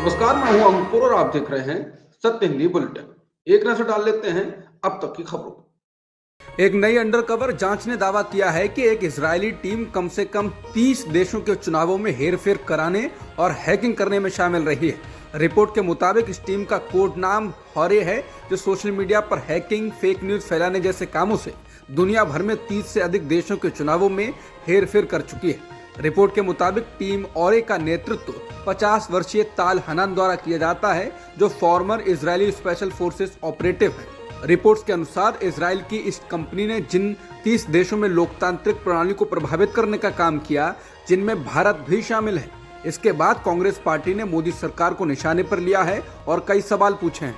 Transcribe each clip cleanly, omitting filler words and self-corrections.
नमस्कार, मैं हूं अंकुर और आप देख रहे हैं सत्य हिंदी बुलेटिन। एक नजर डाल लेते हैं अब तक की खबरों पर। एक नई अंडरकवर जांच ने दावा किया है कि एक इजरायली टीम कम से कम 30 देशों के चुनावों में हेरफेर कराने और हैकिंग करने में शामिल रही है। रिपोर्ट के मुताबिक इस टीम का कोड नाम हॉरे है, जो सोशल मीडिया पर हैकिंग, फेक न्यूज फैलाने जैसे कामों से दुनिया भर में 30 से अधिक देशों के चुनावों में हेरफेर कर चुकी है। रिपोर्ट के मुताबिक टीम औरे का नेतृत्व 50 वर्षीय ताल हनान द्वारा किया जाता है, जो farmer Israeli special forces operative है। रिपोर्ट्स के अनुसार इजराइल की इस कंपनी ने जिन 30 देशों में लोकतांत्रिक प्रणाली को प्रभावित करने का काम किया, जिनमें भारत भी शामिल है, इसके बाद कांग्रेस पार्टी ने मोदी सरकार को निशाने पर लिया है और कई सवाल पूछे हैं।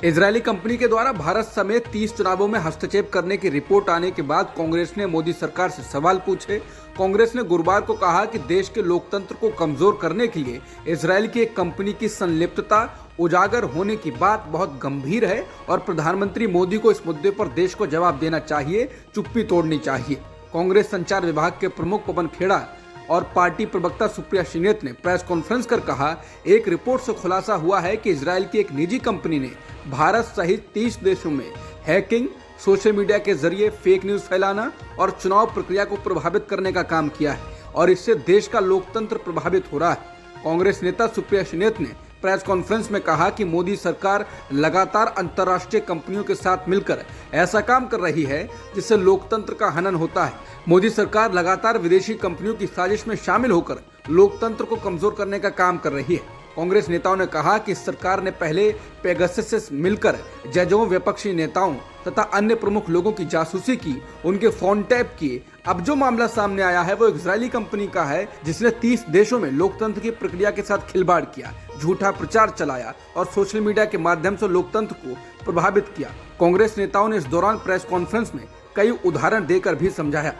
इजरायली कंपनी के द्वारा भारत समेत 30 चुनावों में हस्तक्षेप करने की रिपोर्ट आने के बाद कांग्रेस ने मोदी सरकार से सवाल पूछे। कांग्रेस ने गुरुवार को कहा कि देश के लोकतंत्र को कमजोर करने के लिए इजरायल की एक कंपनी की संलिप्तता उजागर होने की बात बहुत गंभीर है और प्रधानमंत्री मोदी को इस मुद्दे पर देश को जवाब देना चाहिए, चुप्पी तोड़नी चाहिए। कांग्रेस संचार विभाग के प्रमुख पवन खेड़ा और पार्टी प्रवक्ता सुप्रिया श्रीनेत ने प्रेस कॉन्फ्रेंस कर कहा, एक रिपोर्ट से खुलासा हुआ है कि इजरायल की एक निजी कंपनी ने भारत सहित 30 देशों में हैकिंग, सोशल मीडिया के जरिए फेक न्यूज फैलाना और चुनाव प्रक्रिया को प्रभावित करने का काम किया है और इससे देश का लोकतंत्र प्रभावित हो रहा है। कांग्रेस नेता सुप्रिया श्रीनेत ने प्रेस कॉन्फ्रेंस में कहा कि मोदी सरकार लगातार अंतर्राष्ट्रीय कंपनियों के साथ मिलकर ऐसा काम कर रही है जिससे लोकतंत्र का हनन होता है। मोदी सरकार लगातार विदेशी कंपनियों की साजिश में शामिल होकर लोकतंत्र को कमजोर करने का काम कर रही है। कांग्रेस नेताओं ने कहा कि सरकार ने पहले पेगासस से मिलकर जजों, विपक्षी नेताओं तथा अन्य प्रमुख लोगों की जासूसी की, उनके फोन टैप किए। अब जो मामला सामने आया है वो एक इजरायली कंपनी का है जिसने 30 देशों में लोकतंत्र की प्रक्रिया के साथ खिलवाड़ किया, झूठा प्रचार चलाया और सोशल मीडिया के माध्यम से लोकतंत्र को प्रभावित किया। कांग्रेस नेताओं ने इस दौरान प्रेस कॉन्फ्रेंस में कई उदाहरण देकर भी समझाया।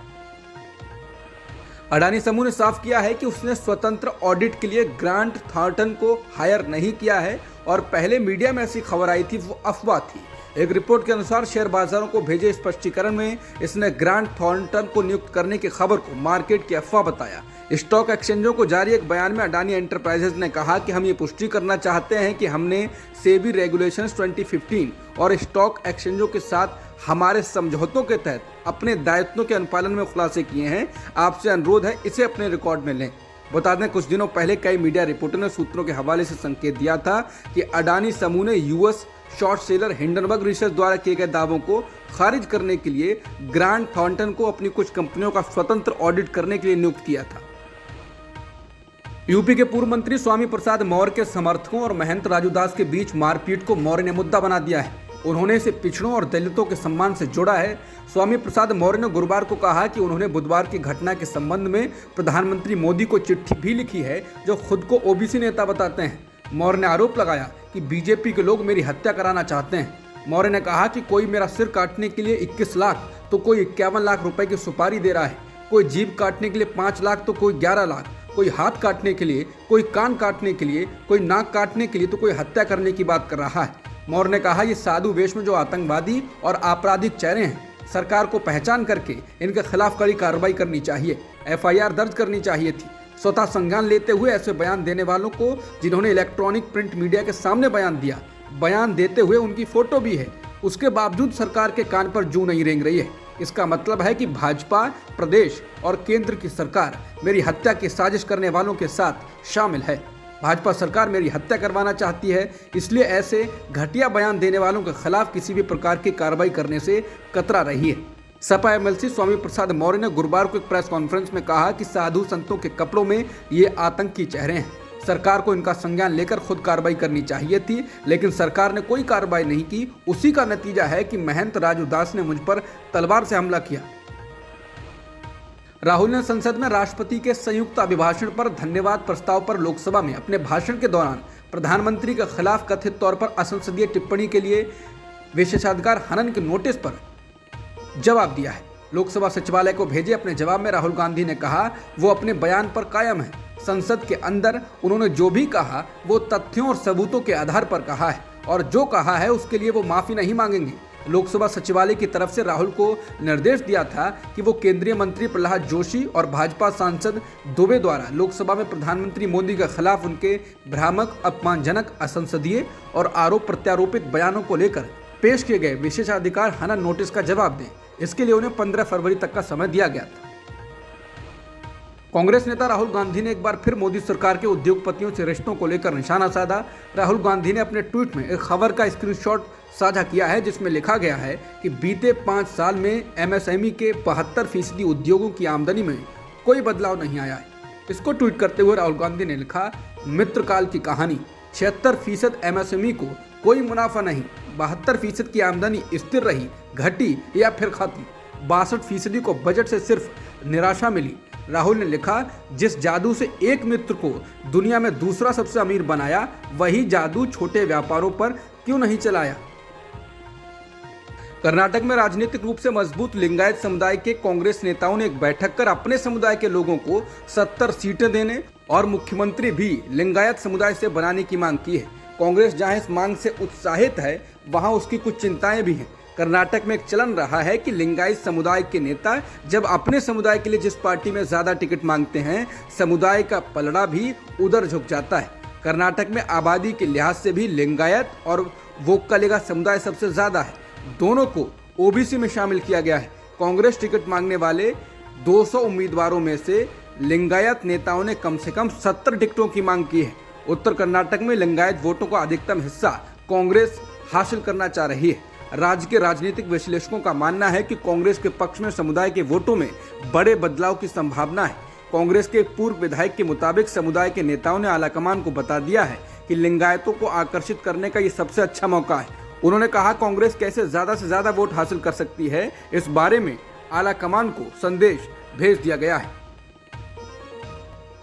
अडानी समूह ने साफ किया है कि उसने स्वतंत्र ऑडिट के लिए ग्रांट थॉर्नटन को हायर नहीं किया है और पहले मीडिया में ऐसी खबर आई थी वो अफवाह थी। एक रिपोर्ट के अनुसार शेयर बाजारों को भेजे स्पष्टीकरण में इसने ग्रांट थॉर्नटन को नियुक्त करने की खबर को मार्केट की अफवाह बताया। स्टॉक एक्सचेंजों को जारी एक बयान में अडानी एंटरप्राइजेज ने कहा कि हम ये पुष्टि करना चाहते हैं कि हमने सेबी रेगुलेशंस 2015 और स्टॉक एक्सचेंजों के साथ हमारे समझौतों के तहत अपने दायित्वों के अनुपालन में खुलासे किए हैं। आपसे अनुरोध है इसे अपने रिकॉर्ड में लें। बता दें, कुछ दिनों पहले कई मीडिया रिपोर्टरों ने सूत्रों के हवाले से संकेत दिया था कि अडानी समूह ने US short seller Hindenburg research द्वारा किए गए दावों को खारिज करने के लिए ग्रांट थॉर्नटन को अपनी कुछ कंपनियों का स्वतंत्र ऑडिट करने के लिए नियुक्त किया था। यूपी के पूर्व मंत्री स्वामी प्रसाद मौर्य के समर्थकों और महंत राजू दास के बीच मारपीट को मौर्य ने मुद्दा बना दिया है। उन्होंने इसे पिछड़ों और दलितों के सम्मान से जोड़ा है। स्वामी प्रसाद मौर्य ने गुरुवार को कहा कि उन्होंने बुधवार की घटना के संबंध में प्रधानमंत्री मोदी को चिट्ठी भी लिखी है, जो खुद को ओबीसी नेता बताते हैं। मौर्य ने आरोप लगाया कि बीजेपी के लोग मेरी हत्या कराना चाहते हैं। मौर्य ने कहा कि कोई मेरा सिर काटने के लिए 21 लाख तो कोई 51 लाख रुपए की सुपारी दे रहा है, कोई जीभ काटने के लिए 5 लाख तो कोई 11 लाख, कोई हाथ काटने के लिए, कोई कान काटने के लिए, कोई नाक काटने के लिए तो कोई हत्या करने की बात कर रहा है। मौर्य ने कहा, ये साधु वेश में जो आतंकवादी और आपराधिक चेहरे हैं, सरकार को पहचान करके इनके खिलाफ कड़ी कार्रवाई करनी चाहिए, एफआईआर दर्ज करनी चाहिए थी। स्वतः संज्ञान लेते हुए ऐसे बयान देने वालों को, जिन्होंने इलेक्ट्रॉनिक प्रिंट मीडिया के सामने बयान दिया, बयान देते हुए उनकी फोटो भी है, उसके बावजूद सरकार के कान पर जूं नहीं रेंग रही है। इसका मतलब है कि भाजपा प्रदेश और केंद्र की सरकार मेरी हत्या की साजिश करने वालों के साथ शामिल है। भाजपा सरकार मेरी हत्या करवाना चाहती है, इसलिए ऐसे घटिया बयान देने वालों के खिलाफ किसी भी प्रकार की कार्रवाई करने से कतरा रही है। सपा एमएलसी स्वामी प्रसाद मौर्य ने गुरुवार को एक प्रेस कॉन्फ्रेंस में कहा कि साधु संतों के कपड़ों में ये आतंकी चेहरे हैं। सरकार को इनका संज्ञान लेकर खुद कार्रवाई करनी चाहिए थी, लेकिन सरकार ने कोई कार्रवाई नहीं की। उसी का नतीजा है कि महंत राजू दास ने मुझ पर तलवार से हमला किया। राहुल ने संसद में राष्ट्रपति के संयुक्त अभिभाषण पर धन्यवाद प्रस्ताव पर लोकसभा में अपने भाषण के दौरान प्रधानमंत्री के खिलाफ कथित तौर पर असंसदीय टिप्पणी के लिए विशेषाधिकार हनन के नोटिस पर जवाब दिया है। लोकसभा सचिवालय को भेजे अपने जवाब में राहुल गांधी ने कहा वो अपने बयान पर कायम है। संसद के अंदर उन्होंने जो भी कहा वो तथ्यों और सबूतों के आधार पर कहा है और जो कहा है उसके लिए वो माफी नहीं मांगेंगे। लोकसभा सचिवालय की तरफ से राहुल को निर्देश दिया था कि वो केंद्रीय मंत्री प्रहलाद जोशी और भाजपा सांसद दुबे द्वारा लोकसभा में प्रधानमंत्री मोदी के खिलाफ उनके भ्रामक, अपमानजनक, असंसदीय और आरोप प्रत्यारोपित बयानों को लेकर पेश किए गए विशेषाधिकार हनन नोटिस का जवाब दें। इसके लिए उन्हें 15 फरवरी तक का समय दिया गया था। कांग्रेस नेता राहुल गांधी ने एक बार फिर मोदी सरकार के उद्योगपतियों से रिश्तों को लेकर निशाना साधा। राहुल गांधी ने अपने ट्वीट में एक खबर का स्क्रीनशॉट साझा किया है जिसमें लिखा गया है कि बीते 5 साल में एमएसएमई के 72% उद्योगों की आमदनी में कोई बदलाव नहीं आया है। इसको ट्वीट करते हुए राहुल गांधी ने लिखा, मित्रकाल की कहानी, 76% एमएसएमई को कोई मुनाफा नहीं, 72% की आमदनी स्थिर रही, घटी या फिर खत्म, 62% को बजट से सिर्फ निराशा मिली। राहुल ने लिखा, जिस जादू से एक मित्र को दुनिया में दूसरा सबसे अमीर बनाया, वही जादू छोटे व्यापारों पर क्यों नहीं चलाया। कर्नाटक में राजनीतिक रूप से मजबूत लिंगायत समुदाय के कांग्रेस नेताओं ने एक बैठक कर अपने समुदाय के लोगों को 70 सीटें देने और मुख्यमंत्री भी लिंगायत समुदाय से बनाने की मांग की है। कांग्रेस जहां इस मांग से उत्साहित है, वहां उसकी कुछ चिंताएं भी हैं। कर्नाटक में एक चलन रहा है कि लिंगायत समुदाय के नेता जब अपने समुदाय के लिए जिस पार्टी में ज्यादा टिकट मांगते हैं, समुदाय का पलड़ा भी उधर झुक जाता है। कर्नाटक में आबादी के लिहाज से भी लिंगायत और वोक्कलिगा समुदाय सबसे ज्यादा है। दोनों को ओबीसी में शामिल किया गया है। कांग्रेस टिकट मांगने वाले 200 उम्मीदवारों में से लिंगायत नेताओं ने कम से कम 70 टिकटों की मांग की है। उत्तर कर्नाटक में लिंगायत वोटों का अधिकतम हिस्सा कांग्रेस हासिल करना चाह रही है। राज्य के राजनीतिक विश्लेषकों का मानना है कि कांग्रेस के पक्ष में समुदाय के वोटों में बड़े बदलाव की संभावना है। कांग्रेस के एक पूर्व विधायक के मुताबिक समुदाय के नेताओं ने आलाकमान को बता दिया है कि लिंगायतों को आकर्षित करने का ये सबसे अच्छा मौका है। उन्होंने कहा, कांग्रेस कैसे ज्यादा से ज्यादा वोट हासिल कर सकती है, इस बारे में आलाकमान को संदेश भेज दिया गया है।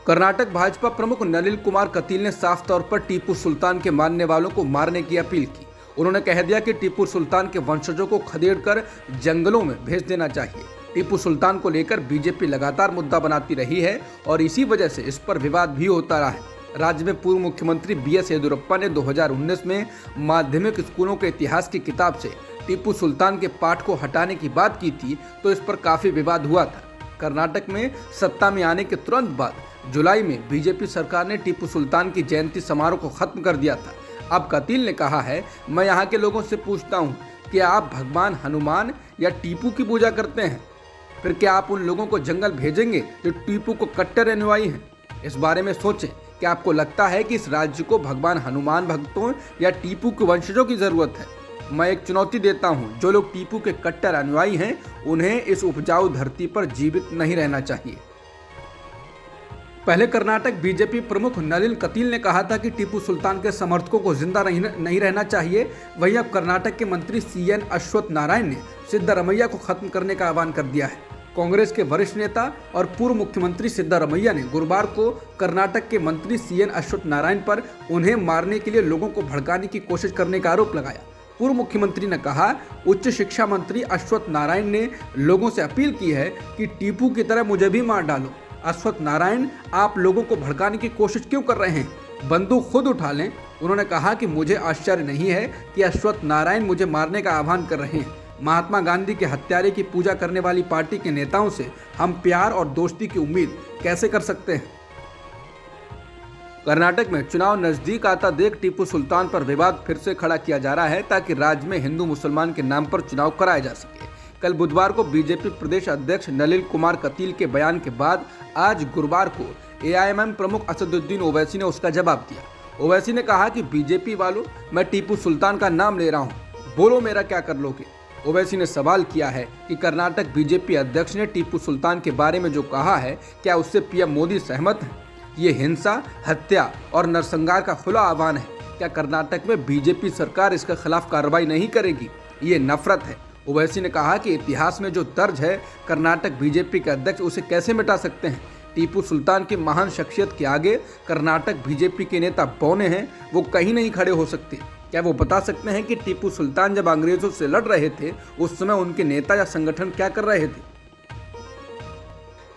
कर्नाटक भाजपा प्रमुख नलिन कुमार कटील ने साफ तौर पर टीपू सुल्तान के मानने वालों को मारने की अपील की। उन्होंने कह दिया कि टीपू सुल्तान के वंशजों को खदेड़कर जंगलों में भेज देना चाहिए। टीपू सुल्तान को लेकर बीजेपी लगातार मुद्दा बनाती रही है और इसी वजह से इस पर विवाद भी होता रहा है। राज्य में पूर्व मुख्यमंत्री बीएस येदियुरप्पा ने 2019 में माध्यमिक स्कूलों के इतिहास की किताब से टीपू सुल्तान के पाठ को हटाने की बात की थी, तो इस पर काफी विवाद हुआ था। कर्नाटक में सत्ता में आने के तुरंत बाद जुलाई में बीजेपी सरकार ने टीपू सुल्तान की जयंती समारोह को खत्म कर दिया था। अब कटील ने कहा है, मैं यहाँ के लोगों से पूछता हूँ कि आप भगवान हनुमान या टीपू की पूजा करते हैं? फिर क्या आप उन लोगों को जंगल भेजेंगे जो टीपू को कट्टर अनुयायी हैं? इस बारे में सोचें। क्या आपको लगता है कि इस राज्य को भगवान हनुमान भक्तों या टीपू के वंशजों की जरूरत है? मैं एक चुनौती देता हूं, जो लोग टीपू के कट्टर अनुयायी हैं, उन्हें इस उपजाऊ धरती पर जीवित नहीं रहना चाहिए। पहले कर्नाटक बीजेपी प्रमुख नलिन कटील ने कहा था कि टीपू सुल्तान के समर्थकों को जिंदा नहीं रहना चाहिए। वहीं अब कर्नाटक के मंत्री सीएन अश्वत्थ नारायण ने सिद्धारमैया को खत्म करने का आह्वान कर दिया है। कांग्रेस के वरिष्ठ नेता और पूर्व मुख्यमंत्री सिद्धारमैया ने गुरुवार को कर्नाटक के मंत्री सीएन अश्वत्थ नारायण पर उन्हें मारने के लिए लोगों को भड़काने की कोशिश करने का आरोप लगाया। पूर्व मुख्यमंत्री ने कहा, उच्च शिक्षा मंत्री अश्वत्थ नारायण ने लोगों से अपील की है कि टीपू की तरह मुझे भी मार डालो। अश्वत्थ नारायण, आप लोगों को भड़काने की कोशिश क्यों कर रहे हैं? बंदूक खुद उठा लें। उन्होंने कहा कि मुझे आश्चर्य नहीं है कि अश्वत्थ नारायण मुझे मारने का आह्वान कर रहे हैं। महात्मा गांधी के हत्यारे की पूजा करने वाली पार्टी के नेताओं से हम प्यार और दोस्ती की उम्मीद कैसे कर सकते हैं? कर्नाटक में चुनाव नजदीक आता देख टीपू सुल्तान पर विवाद फिर से खड़ा किया जा रहा है ताकि राज्य में हिंदू मुसलमान के नाम पर चुनाव कराया जा सके। कल बुधवार को बीजेपी प्रदेश अध्यक्ष नलिन कुमार कटील के बयान के बाद आज गुरुवार को एआईएमएम प्रमुख असदुद्दीन ओवैसी ने उसका जवाब दिया। ओवैसी ने कहा कि बीजेपी वालों, मैं टीपू सुल्तान का नाम ले रहा हूँ, बोलो मेरा क्या कर लोगे? ओवैसी ने सवाल किया है कि कर्नाटक बीजेपी अध्यक्ष ने टीपू सुल्तान के बारे में जो कहा है, क्या उससे पीएम मोदी सहमत हैं? ये हिंसा, हत्या और नरसंहार का खुला आह्वान है। क्या कर्नाटक में बीजेपी सरकार इसके खिलाफ कार्रवाई नहीं करेगी? ये नफरत है। ओवैसी ने कहा कि इतिहास में जो दर्ज है, कर्नाटक बीजेपी के अध्यक्ष उसे कैसे मिटा सकते हैं? टीपू सुल्तान की महान शख्सियत के आगे कर्नाटक बीजेपी के नेता बौने हैं, वो कहीं नहीं खड़े हो सकते। क्या वो बता सकते हैं कि टीपू सुल्तान जब अंग्रेजों से लड़ रहे थे, उस समय उनके नेता या संगठन क्या कर रहे थे?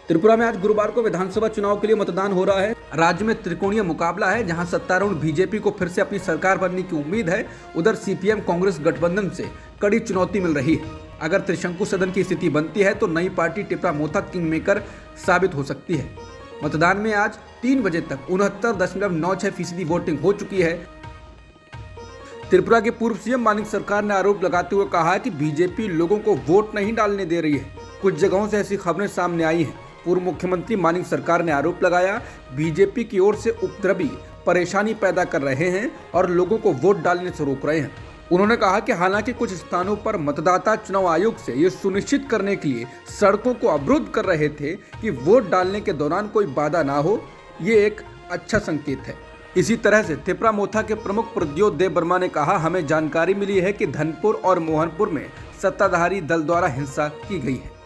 त्रिपुरा में आज गुरुवार को विधानसभा चुनाव के लिए मतदान हो रहा है। राज्य में त्रिकोणीय मुकाबला है, जहां सत्तारूढ़ बीजेपी को फिर से अपनी सरकार बनने की उम्मीद है। उधर सीपीएम कांग्रेस गठबंधन से कड़ी चुनौती मिल रही है। अगर त्रिशंकु सदन की स्थिति बनती है तो नई पार्टी टिपरा मोथा किंग मेकर साबित हो सकती है। मतदान में आज 3 बजे तक 69.96% वोटिंग हो चुकी है। त्रिपुरा के पूर्व सीएम मानिक सरकार ने आरोप लगाते हुए कहा है कि बीजेपी लोगों को वोट नहीं डालने दे रही है। कुछ जगहों से ऐसी खबरें सामने आई हैं। पूर्व मुख्यमंत्री मानिक सरकार ने आरोप लगाया, बीजेपी की ओर से उपद्रवी परेशानी पैदा कर रहे हैं और लोगों को वोट डालने से रोक रहे हैं। उन्होंने कहा कि हालांकि कुछ स्थानों पर मतदाता चुनाव आयोग से ये सुनिश्चित करने के लिए सड़कों को अवरुद्ध कर रहे थे कि वोट डालने के दौरान कोई बाधा ना हो, ये एक अच्छा संकेत है। इसी तरह से त्रिपुरा मोथा के प्रमुख प्रद्योत देव वर्मा ने कहा, हमें जानकारी मिली है कि धनपुर और मोहनपुर में सत्ताधारी दल द्वारा हिंसा की गई है।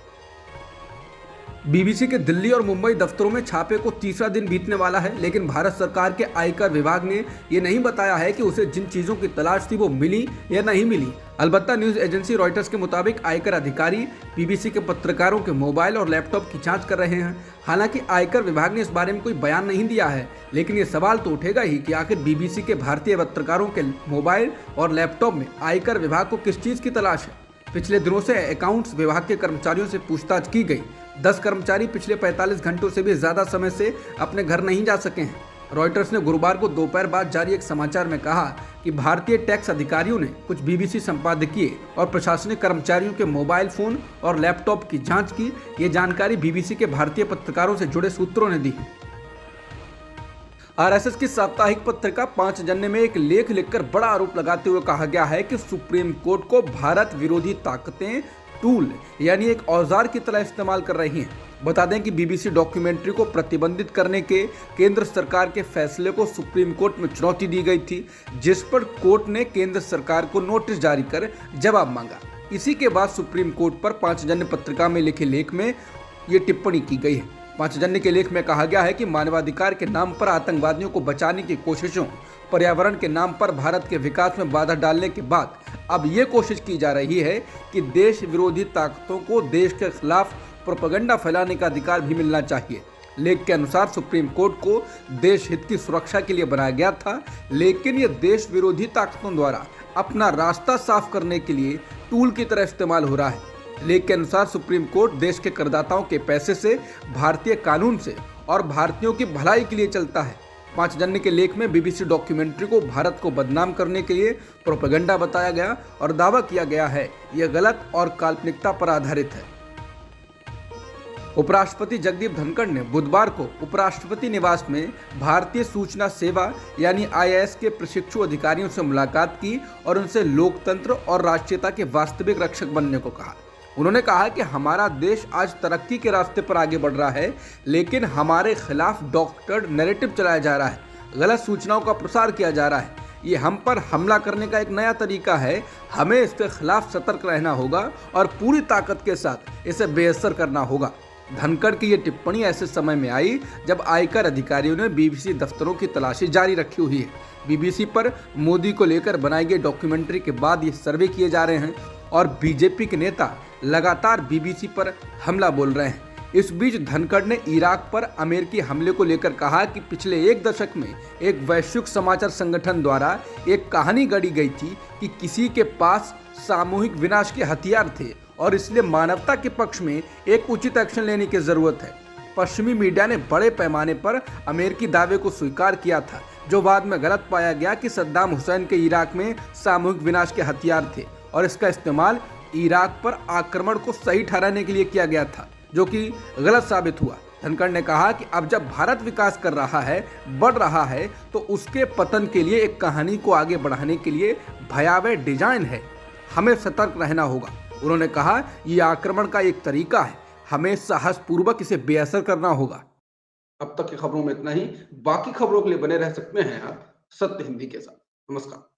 बीबीसी के दिल्ली और मुंबई दफ्तरों में छापे को तीसरा दिन बीतने वाला है, लेकिन भारत सरकार के आयकर विभाग ने ये नहीं बताया है कि उसे जिन चीजों की तलाश थी वो मिली या नहीं मिली। अलबत्ता न्यूज एजेंसी रॉयटर्स के मुताबिक आयकर अधिकारी बीबीसी के पत्रकारों के मोबाइल और लैपटॉप की जांच कर रहे हैं। हालांकि आयकर विभाग ने इस बारे में कोई बयान नहीं दिया है, लेकिन ये सवाल तो उठेगा ही कि आखिर बीबीसी के भारतीय पत्रकारों के मोबाइल और लैपटॉप में आयकर विभाग को किस चीज की तलाश है। पिछले दिनों से अकाउंट्स विभाग के कर्मचारियों से पूछताछ की गई। 10 कर्मचारी पिछले 45 घंटों से भी ज्यादा समय से अपने घर नहीं जा सके हैं। रॉयटर्स ने गुरुवार को दोपहर बाद जारी एक समाचार में कहा कि भारतीय टैक्स अधिकारियों ने कुछ बीबीसी संपादकीय और प्रशासनिक कर्मचारियों के मोबाइल फोन और लैपटॉप की जांच की। ये जानकारी बीबीसी के भारतीय पत्रकारों से जुड़े सूत्रों ने दी। आरएसएस की साप्ताहिक पत्रिका 5 जनवरी में एक लेख लिखकर बड़ा आरोप लगाते हुए कहा गया है कि सुप्रीम कोर्ट को भारत विरोधी ताकतें टूल यानी एक औजार की तरह इस्तेमाल कर रही हैं। बता दें कि बीबीसी डॉक्यूमेंट्री को प्रतिबंधित करने के केंद्र सरकार के फैसले को सुप्रीम कोर्ट में चुनौती दी गई थी, जिस पर कोर्ट ने केंद्र सरकार को नोटिस जारी कर जवाब मांगा। इसी के बाद सुप्रीम कोर्ट पर 5 जनवरी पत्रिका में लिखे लेख में ये टिप्पणी की गई है। 5 जनवरी के लेख में कहा गया है कि मानवाधिकार के नाम पर आतंकवादियों को बचाने की कोशिशों, पर्यावरण के नाम पर भारत के विकास में बाधा डालने के बाद अब ये कोशिश की जा रही है कि देश विरोधी ताकतों को देश के खिलाफ प्रोपेगेंडा फैलाने का अधिकार भी मिलना चाहिए। लेख के अनुसार सुप्रीम कोर्ट को देश हित की सुरक्षा के लिए बनाया गया था, लेकिन ये देश विरोधी ताकतों द्वारा अपना रास्ता साफ करने के लिए टूल की तरह इस्तेमाल हो रहा है। लेख के अनुसार सुप्रीम कोर्ट देश के करदाताओं के पैसे से, भारतीय कानून से और भारतीयों की भलाई के लिए चलता है। 5 जनवरी के लेख में बीबीसी डॉक्यूमेंट्री को भारत को बदनाम करने के लिए प्रोपेगेंडा बताया गया और दावा किया गया है यह गलत और काल्पनिकता पर आधारित है। उपराष्ट्रपति जगदीप धनखड़ ने बुधवार को उपराष्ट्रपति निवास में भारतीय सूचना सेवा यानी आईएएस के प्रशिक्षु अधिकारियों से मुलाकात की और उनसे लोकतंत्र और राष्ट्रीयता के वास्तविक रक्षक बनने को कहा। उन्होंने कहा कि हमारा देश आज तरक्की के रास्ते पर आगे बढ़ रहा है, लेकिन हमारे खिलाफ डॉक्टर्ड नैरेटिव चलाया जा रहा है, गलत सूचनाओं का प्रसार किया जा रहा है। ये हम पर हमला करने का एक नया तरीका है। हमें इसके खिलाफ सतर्क रहना होगा और पूरी ताकत के साथ इसे बेअसर करना होगा। धनखड़ की ये टिप्पणी ऐसे समय में आई जब आयकर अधिकारियों ने बीबीसी दफ्तरों की तलाशी जारी रखी हुई है। बीबीसी पर मोदी को लेकर बनाई गई डॉक्यूमेंट्री के बाद ये सर्वे किए जा रहे हैं और बीजेपी के नेता लगातार बीबीसी पर हमला बोल रहे हैं। इस बीच धनखड़ ने इराक पर अमेरिकी हमले को लेकर कहा कि पिछले 1 दशक में एक वैश्विक समाचार संगठन द्वारा एक कहानी गढ़ी गई थी कि किसी के पास सामूहिक विनाश के हथियार थे और इसलिए मानवता के पक्ष में एक उचित एक्शन लेने की जरूरत है। पश्चिमी मीडिया ने बड़े पैमाने पर अमेरिकी दावे को स्वीकार किया था, जो बाद में गलत पाया गया कि सद्दाम हुसैन के इराक में सामूहिक विनाश के हथियार थे और इसका इस्तेमाल इराक पर आक्रमण को सही ठहराने के लिए किया गया था, जो कि गलत साबित हुआ। धनखड़ ने कहा कि अब जब भारत विकास कर रहा है, बढ़ रहा है, तो उसके पतन के लिए एक कहानी को आगे बढ़ाने के लिए भयावह डिजाइन है। हमें सतर्क रहना होगा। उन्होंने कहा, यह आक्रमण का एक तरीका है, हमें साहसपूर्वक इसे बेअसर करना होगा। अब तक की खबरों में इतना ही। बाकी खबरों के लिए बने रह सकते हैं आप सत्य हिंदी के साथ। नमस्कार।